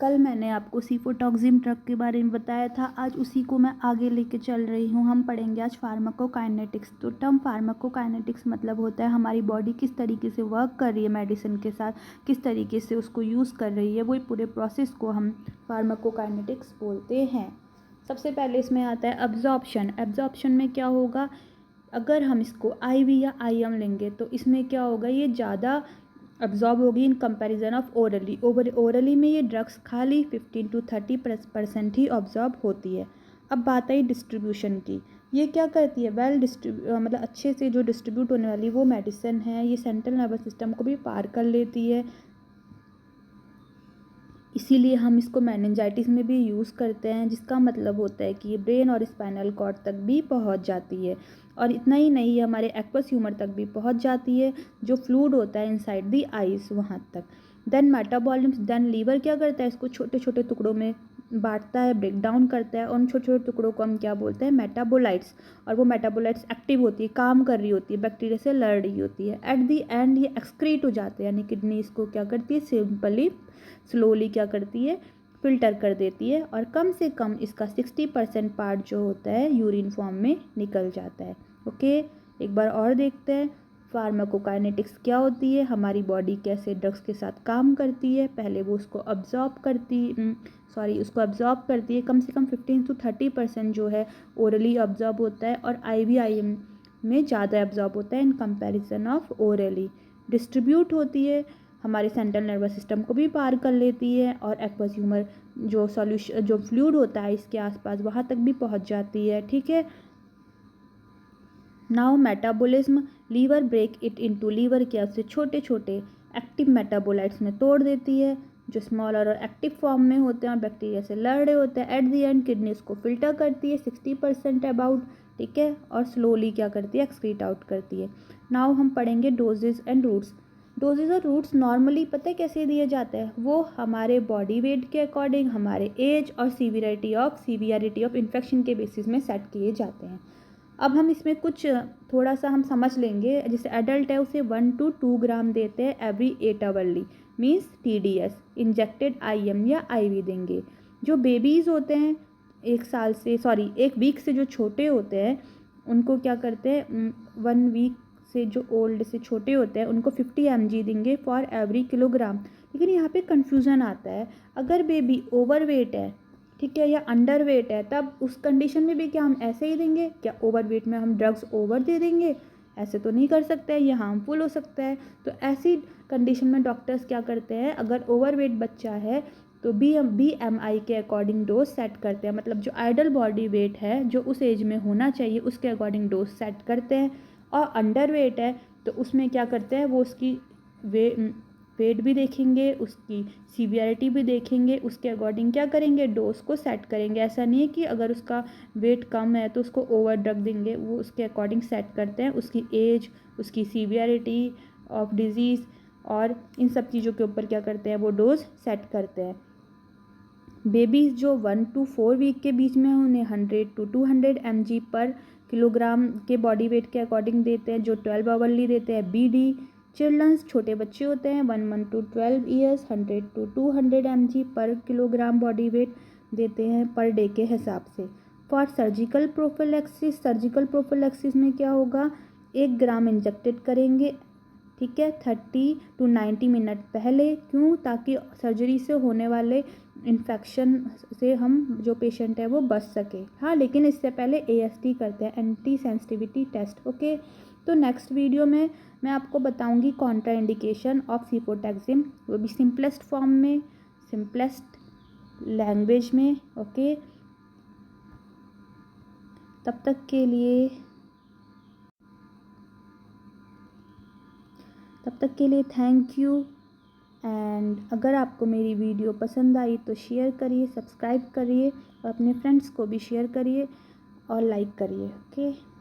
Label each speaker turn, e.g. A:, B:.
A: कल मैंने आपको सीफोटॉक्सिन ड्रग के बारे में बताया था, आज उसी को मैं आगे लेके चल रही हूँ। हम पढ़ेंगे आज फार्माकोकाइनेटिक्स। तो टर्म फार्माकोकाइनेटिक्स मतलब होता है हमारी बॉडी किस तरीके से वर्क कर रही है मेडिसिन के साथ, किस तरीके से उसको यूज़ कर रही है, वही पूरे प्रोसेस को हम फार्माकोकाइनेटिक्स बोलते हैं। सबसे पहले इसमें आता है एब्जॉर्प्शन। एब्जॉर्प्शन में क्या होगा, अगर हम इसको IV या IM लेंगे तो इसमें क्या होगा, ये ज़्यादा अब्जॉर्ब होगी in comparison of orally. Orally में ये ड्रग्स खाली 15 to 30% ही अब्जॉर्ब होती है। अब बात आई डिस्ट्रीब्यूशन की। ये क्या करती है, मतलब अच्छे से जो डिस्ट्रीब्यूट होने वाली वो मेडिसिन है, ये सेंट्रल नर्वस सिस्टम को भी पार कर लेती है। इसीलिए हम इसको मेनिंजाइटिस में भी यूज़ करते हैं, जिसका मतलब होता है कि ये ब्रेन और स्पाइनल कॉर्ड तक भी पहुंच जाती है। और इतना ही नहीं, ये हमारे एक्वस ह्यूमर तक भी पहुंच जाती है, जो फ्लूइड होता है इनसाइड दी आइज वहाँ तक। देन मेटाबॉलिज्म, देन लीवर क्या करता है, इसको छोटे छोटे टुकड़ों में बांटता है, ब्रेक डाउन करता है, और उन छोटे छोटे टुकड़ों को हम क्या बोलते हैं, मेटाबोलाइट्स। और वो मेटाबोलाइट्स एक्टिव होती है, काम कर रही होती है, बैक्टीरिया से लड़ रही होती है। एट दी एंड ये एक्सक्रीट हो जाते हैं, यानी किडनी इसको क्या करती है, सिंपली स्लोली क्या करती है, फिल्टर कर देती है, और कम से कम इसका 60% पार्ट जो होता है यूरिन फॉर्म में निकल जाता है। ओके, एक बार और देखते हैं फार्माकोकाइनेटिक्स क्या होती है, हमारी बॉडी कैसे ड्रग्स के साथ काम करती है। पहले वो उसको अब्जॉर्ब करती है, कम से कम 15 to 30% जो है ओरली अब्जॉर्ब होता है, और IVIM में ज़्यादा अब्जॉर्ब होता है in comparison of orally. Distribute होती है, हमारे सेंट्रल नर्वस सिस्टम को भी पार कर लेती है, और एक्वस ह्यूमर जो फ्लूइड होता है इसके आसपास वहाँ तक भी पहुँच जाती है। ठीक है। Now metabolism, liver break it into, liver क्या उसे छोटे छोटे एक्टिव मेटाबोलाइट्स में तोड़ देती है, जो स्मॉलर और एक्टिव फॉर्म में होते हैं और बैक्टीरिया से लड़ रहे होते हैं। एट दी एंड किडनी उसको फिल्टर करती है 60% अबाउट, ठीक है, और स्लोली क्या करती है, एक्सक्रीट आउट करती है। नाउ हम पढ़ेंगे डोजेज एंड रूट्स। डोजेज और रूट्स नॉर्मली पता है कैसे दिए जाते हैं, वो हमारे बॉडी वेट के अकॉर्डिंग, हमारे एज और सीवियरिटी ऑफ इन्फेक्शन के बेसिस में सेट किए जाते हैं। अब हम इसमें कुछ थोड़ा सा हम समझ लेंगे। जैसे एडल्ट है उसे 1 to 2 ग्राम देते हैं every 8 hourly, means TDS, injected IM या IV देंगे। जो बेबीज़ होते हैं एक वीक से जो छोटे होते हैं उनको क्या करते हैं, 1 वीक से जो ओल्ड से छोटे होते हैं उनको 50 mg देंगे फॉर एवरी किलोग्राम। लेकिन यहाँ पे कन्फ्यूज़न आता है, अगर बेबी ओवर वेट है, ठीक है, या अंडर वेट है, तब उस कंडीशन में भी क्या हम ऐसे ही देंगे? क्या ओवर वेट में हम ड्रग्स ओवर दे देंगे? ऐसे तो नहीं कर सकते हैं, ये हार्मफुल हो सकता है। तो ऐसी कंडीशन में डॉक्टर्स क्या करते हैं, अगर ओवर वेट बच्चा है तो BMI के अकॉर्डिंग डोज सेट करते हैं, मतलब जो आइडल बॉडी वेट है जो उस एज में होना चाहिए उसके अकॉर्डिंग डोज सेट करते हैं। और अंडर वेट है तो उसमें क्या करते हैं, वो उसकी वेट भी देखेंगे, उसकी सीवियरिटी भी देखेंगे, उसके अकॉर्डिंग क्या करेंगे, डोज को सेट करेंगे। ऐसा नहीं है कि अगर उसका वेट कम है तो उसको ओवर ड्रग देंगे, वो उसके अकॉर्डिंग सेट करते हैं, उसकी एज, उसकी सीवियरिटी ऑफ डिजीज़ और इन सब चीज़ों के ऊपर क्या करते हैं, वो डोज सेट करते हैं। बेबीज़ जो 1 to 4 वीक के बीच में उन्हें 100 to 200 mg पर किलोग्राम के बॉडी वेट के अकॉर्डिंग देते हैं, जो 12 आवरली देते हैं BD। चिल्ड्रंस छोटे बच्चे होते हैं 1 month to 12 years 100 to 200 mg पर किलोग्राम बॉडी वेट देते हैं पर डे के हिसाब से। फॉर सर्जिकल प्रोफिलैक्सिस में क्या होगा, 1 ग्राम इंजेक्टेड करेंगे, ठीक है, 30 to 90 मिनट पहले। क्यों? ताकि सर्जरी से होने वाले इन्फेक्शन से हम जो पेशेंट है वो बच सके। हाँ, लेकिन इससे पहले AST करते हैं, एंटी सेंसिटिविटी टेस्ट। ओके, तो नेक्स्ट वीडियो में मैं आपको बताऊंगी कॉन्ट्रा इंडिकेशन ऑफ सीफोटैक्सिन, वो भी सिंपलेस्ट फॉर्म में, सिंपलेस्ट लैंग्वेज में। ओके, तब तक के लिए थैंक यू। एंड अगर आपको मेरी वीडियो पसंद आई तो शेयर करिए, सब्सक्राइब करिए और अपने फ्रेंड्स को भी शेयर करिए और लाइक करिए। ओके।